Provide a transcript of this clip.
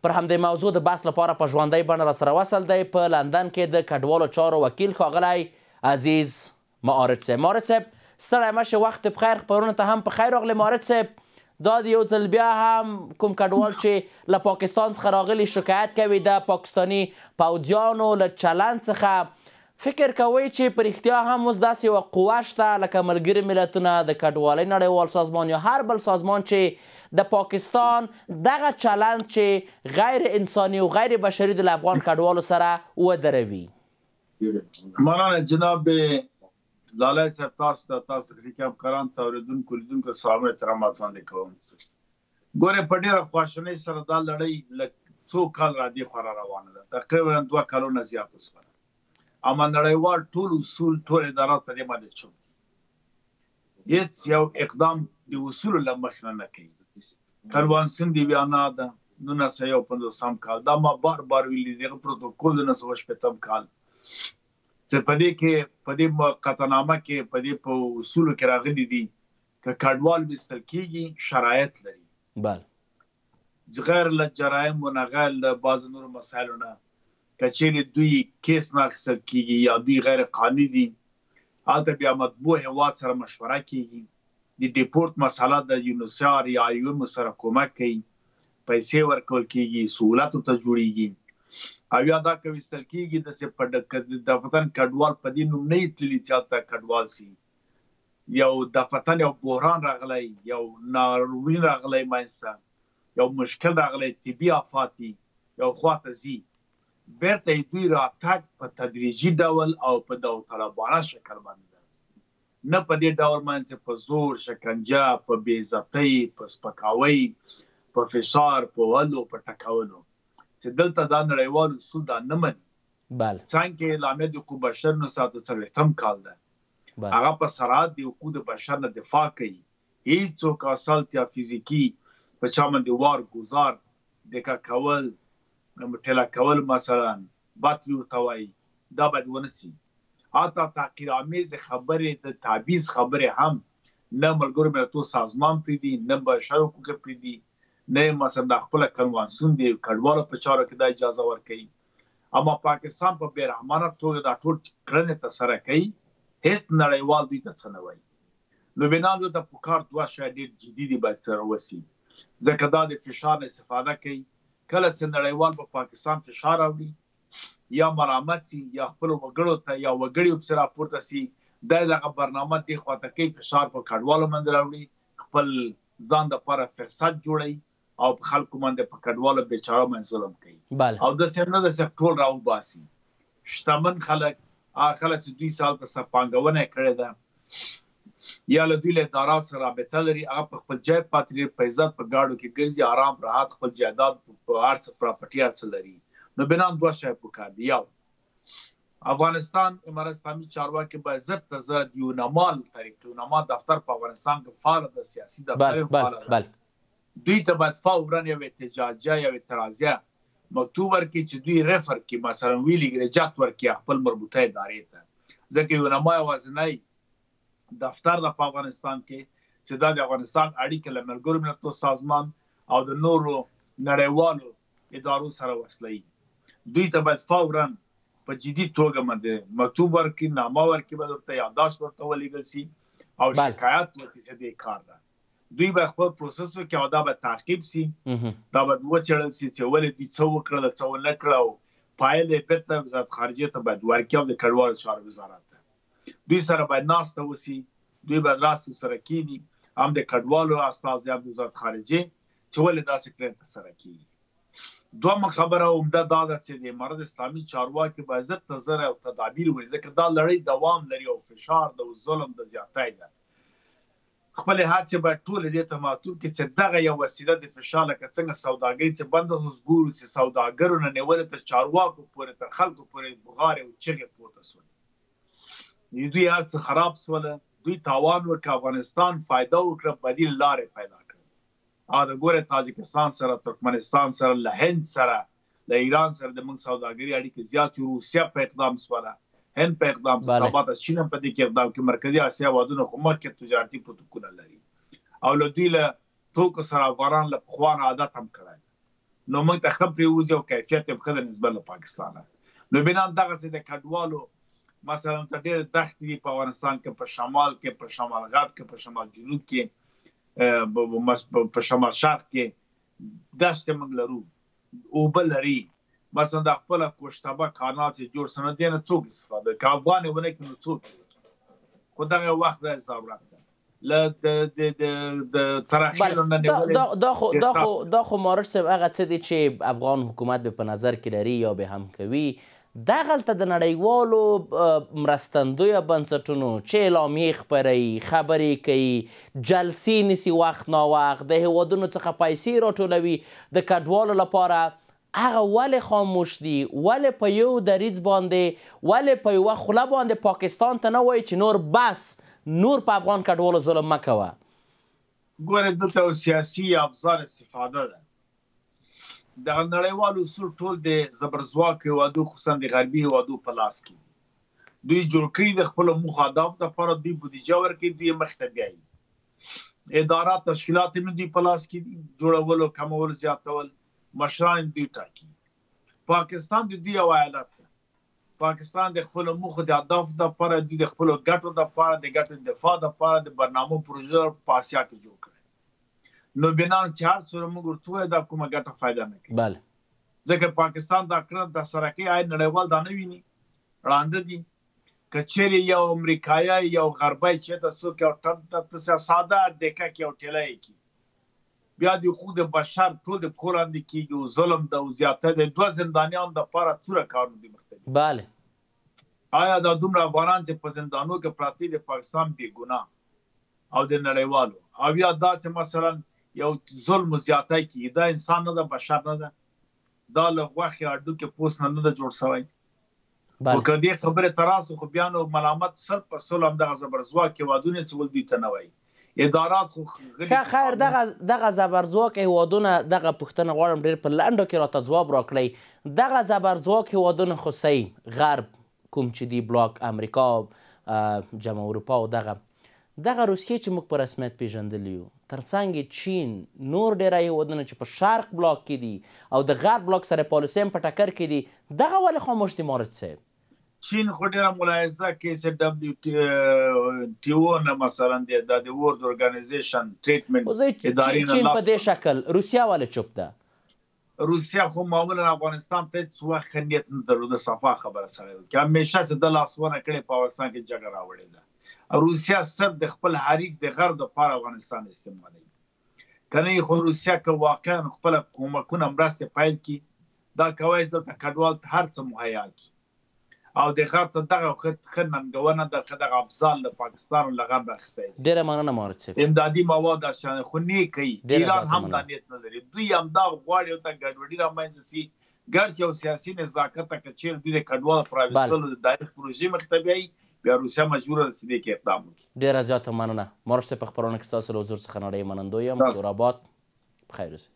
پر همدې موضوع د بحث لپاره په ژوندۍ بڼه راسره وصل دی په لندن کې د کډوالو چارو وکیل ښاغلی عزیز معارض صاحب. معارض صاحب ستړی مه شې، وخت بخیر، خپرونو ته هم په خیر راغلی. معارض صاحب دا د یو ځل بیا هم کوم کډوال چې له پاکستان څخه راغلي شکایت کوي د پاکستاني پوځیانو له چلند څخه، فکر کوئ چې په رښتیا هم اوس داسې یوه قوه شته لکه ملګري ملتونه، د کډوالۍ نړیوال سازمان یا هر بل سازمان چې د پاکستان دغه چلند چې غیر انساني او غیر بشري د افغان کډوالو سره ودروي؟ مننه جناب لالی صاحب، تاسو ته، تاسو خلیقي همکارانو ته، اورېدونکو لیدونکو سلام احترامات وړاندې کوم. ګورې په ډېره خواشینۍ سره دا لړۍ له څو کال را دې خوا را روانه ده، تقریبا 2 کالونه زیاته شوه. اما نړیوال ټول اصول، ټول ادارات په دې باندې چوپ دي. هېڅ یو اقدام د اصولو له مخې نه کوي. کنوانسیون د ویانا ده 1950 کال، دا ما بار بار ویلي، دغه پروتوکول د 1960 کال چې په دې کې، په دې قطعنامه کې، په دې په اصولو کې راغلي دي که کډوال ویستل کېږي شرایط لري، غیر له جرایم و نه غیر له بعض نورو مسایلو نه، که چیرې دوی کیس نه اخیستل کېږي یا دوی غیر قانوني دي، هلته بیا مطبوع هیواد سره مشوره کېږي، د ډیپورت مسله د یونیسیار یا ایوم سره کومک کوي، پیسې ورکول کېږي، سهولتو ته جوړېږي. او یا دا که ویستل کېږي داسې د وطن کډوال په دې نوم نه وي تللي چې هلته کډوال سي، یو د وطن یو بحران راغلی، یو ناورین راغلی منځته، یو مشکل راغلی، طبي آفات دي، یو خواته ځي، بیرته یې دوی راتګ په تدریجي ډول او په داوطلبانه شکل باندې ده، نه په دې ډول باندې چې په زور، شکنجه، په بې عزتۍ، په سپکاوۍ، په فشار، په وهلو، په ټکولو، چې دلته دا نړیوال اصول دا نه مني. څنګه اعلامیه د حقوق بشر 1940 کال ده، هغه په سرحد د حقوق د بشر نه دفاع کوي. هیڅوک اصالت یا فزیکي په چا باندې وار ګزار، دقه کول، ټیله کول، مثلا باطل ورته وایي، دا باید ونه سي. حتی تحقیرآمیزې خبرې، د تعویض خبرې هم نه ملګرو ملتونو سازمان پرېږدي، نه بشر حقوق پرېږدي، نه مثلا د خپله کنوانسیون د کډوالو په چارو کې دا اجازه ورکوي. اما پاکستان په بېرحمانه توګه دا ټول کړنې ترسره کوي، هېڅ نړیوال دوی ته څه نه وایي. نو بنا دوی ته پکار 2 شیان ډېر جدي دي باید سره وسي، ځکه دا د فشار نه استفاده کوي. کله چې نړیوال په پاکستان فشار راوړي، یا ملامت سي، یا خپلو وګړو ته یا وګړي ورپسې راپورته سي، دا دغه برنامه دې خواته کوي، فشار په کډوالو باندې راوړي، خپل ځان دپاره فرصت جوړوي او په خلکو باندې په کډوالو بیچاره باندې ظلم کوي. او داسې نه داسې ټول راوباسي. شتمن خلک، هغه خلک چې دوی سال ته څه پانګونه یې کړې ده یا له دوی له ادارو سره رابطه لري، هغه په خپل ځای پاتې لري، په عزت په ګاډو کې ګرځي، آرام راحت خپل جایداد په هر څه پراپرټي هر څه لري. نو بنا 2 شی پکار دي. یو، افغانستان امارت اسلامي چارواکي باید زر ته زر د یونما له طریقې، یونما دفتر په افغانستان کې فعال ده، سیاسي دفتر یې فعال ده، دوی ته باید فورا یو احتجاجیه، یو اعتراضیه مکتوب ورکړي چې دوی ریفر کړي، مثلا ویلي رجعت ورکړي خپل مربوطه ادارې ته، ځکه یونما یوازینی دفتر ده په افغانستان کې چې دا د افغانستان اړیکې له ملګرو ملتونو سازمان او د نورو نړیوالو ادارو سره وصلوي. دوی ته باید فورا په جدي توګه باندې مکتوب ورکړي، نامه ورکړي، باید ورته یادداشت ورته ولیږل سي او شکایت وسي چې دې کار ده. دوی باید خپل پروسس وکړي او دا باید تعقیب سي، دا باید وڅېړل سي چې ولې دوی څه وکړل، څه ونه کړه، او پایله یې بېرته وزارت خارجې ته باید ورکړي او د کډوالو چارو وزارت ته دوی سره باید ناسته وسي، دوی باید راسي سره کینی، هم د کډوالو استازي، هم د وزارت خارجې، چې ولې داسې کړنې ترسره کېږي. دویمه خبره عمده دا ده چې د امارت اسلامي چارواکي باید زر ته زر او تدابیر ونیسي، ځکه دا لړۍ دوام لري او فشار د ظلم د زیاتۍ ده. خپلې هڅې باید ټولې دې ته معطوف کړي چې دغه یو وسیله د فشار، لکه څنګه سوداګري چې بنده اوس ګورو چې سوداګرو نه نیولې تر چارواکو پورې، تر خلکو پورې بغارې او چغې پورته شولې. دوی هر څه خراب شوله، دوی تاوان وکړه، افغانستان فایده وکړه، بدیل لارې پیدا کړه. د ګوره تاجکستان سره، ترکمنستان سره، له هند سره، له ایران سره د موږ سوداګري اړیکې زیات شو. روسیه په اقدام شوله، هند په اقدام شو، سبا ته چین هم په دې کې اقدام کوي. مرکزي اسیا هېوادونه خو مخکې تجارتي پروتوکول لري او له دوی له توکو سره افغانان له پخوا نه عادت هم کړی. نو موږ ته ښه پرېوځي او کیفیت یې ښه د نسبت له پاکستانه. نو بنا دغسې د کډوالو مثلا ته ډېرې دښتې دي په افغانستان کې، په شمال کې، په شمال غرب کې، په شمال جنوب کې، په شمال شرق کې دښتې موږ لرو، اوبه لري. مثلا د خپله کوشتبه کانال چې جوړ سو نو دې نه څوک استفاده کوي؟ که افغان یې ونه کړي نو څوک؟ خو دغه وخت دا ضرورت ده له د ترخیلو نه نیولې. دا خو مارش صاحب هغه څه دي چې افغان حکومت به په نظر کې لري یا به هم کوي. دغلته د نړیوالو مرستندویه بنسټونو چې اعلامیې خپروي، خبرې کوي، جلسې نیسي وخت ناوخت، د هیوادونو څخه پیسې راټولوي د کډوالو لپاره، هغه ولې خاموش دي؟ ولې په یو دریځ باندې، ولې په یوه خوله باندې پاکستان ته نه وایي چې نور بس، نور په افغان کډوالو ظلم مه کوه؟ ګوره دلته سیاسي افزار استفاده ده. دغه نړیوال اصول ټول د زبرځواک هیوادو خصوصا د غربي هیوادو په لاس کې دي. دوی جوړ کړي د خپلو موخو اهدافو دپاره، دوی بودیجه ورکوي، دوی مخې ته بیایي. ادارات تشکیلات هم دوی په لاس کې دي، جوړولو، کمولو، زیاتول، مشران دوی ټاکي. پاکستان د دوی یو ایالت ده. پاکستان د خپلو موخو د اهدافو دپاره، دوی د خپلو ګټو دپاره، د ګټو دفاع دپاره د برنامو پروژه په آسیا کې جوړ کړي. نو بنا چې هر څومره موږ ورته ووایو دا کومه ګټه فایده نه کوي. بله، ځکه پاکستان دا کړنه د سرکۍ عاید نړیوال دا نه ویني، ړانده دي. که چیرې یو امریکایی یو غربی چېرته څوک یو ساده دقه کې یو ټیله یې کړي، بیا د حقوق بشر ټول د پښو لاندې کېږي او ظلم ده او زیاته ده. 2 زندانیانو دپاره څومره کارونه دي مخته دي. بله، آیا دا دومره افغانان چې په زندانو کې پراته دي د پاکستان بې ګناه او د نړیوالو، او یا داسې مثلا یو ظلم زیاتی کېږي، دا انسان نه ده، بشر نه ده، دا له غوښې هډوکې پوست نه ده جوړ شوی. خو که دې خبرې ته راسو خو بیا نو ملامت سل په سل همدغه زبرځواک هېوادونه چې ول دوی ته نه وایي. ادارات خو خیر دغه زبرځواک هېوادونه، دغه پوښتنه غواړم ډېر په لنډو کې راته ځواب راکړئ. دغه زبرځواک هېوادونه خو صحیح غرب کوم چې دی، بلاک امریکا، جمع اروپا او دغه روسیې چې موږ په رسمیت پیژندلی یو، ترڅنګ چین، نور ډېری هېوادونه چې په شرق بلاک کې دي او د غرب بلاک سره پالیسۍ هم په ټکر کې دي، دغه ولې خاموش دي مارج صاحب؟ چین خو ډېره ملاحظه کوي چې WTO نه مثلا د ورلد ارګنایزیشن ټریټمنټ ادارې نه چین په دې شکل، روسیه ولې چوپ ده؟ روسیه خو معمولا افغانستان ته هېڅ وخت ښه نیت نه درلوده، صفا خبره سړی ده چې همیشه چې ده لاسونه کړې په افغانستان کې جګړه راوړې ده. روسیه صرف د خپل حریف د غرب دپاره افغانستان استعمالوي. که نه خو روسیه که واقعا خپله کومکونه مرستې پیل کړي، دا کولی شي دلته کډوال ته هر څه مهیا کړي او د غرب ته دغه ښه ننګونه ده، دغه ابزال له پاکستان له غرب اخیستی شي. ډېره مننه مارج صاحب. امدادي مواد خو نه یې کوي. ایران هم دا نیت نه لري. دوی همدا غواړي ورته ګډوډي رامنځته شي. ګرد یو سیاسي نزاکت ته که چېرې دوی د کډوالو پراویستلو د دایرکټ پروژې مخې ته بیایي، بیا روسیه مجبوره ده چې دې کې اقدام وکړي. ډېره زیاته مننه مارج صاحب. په خپرونه کې ستاسو له حضور څخه نړۍ منندوی یم. دورآباد، بخیر اوسئ.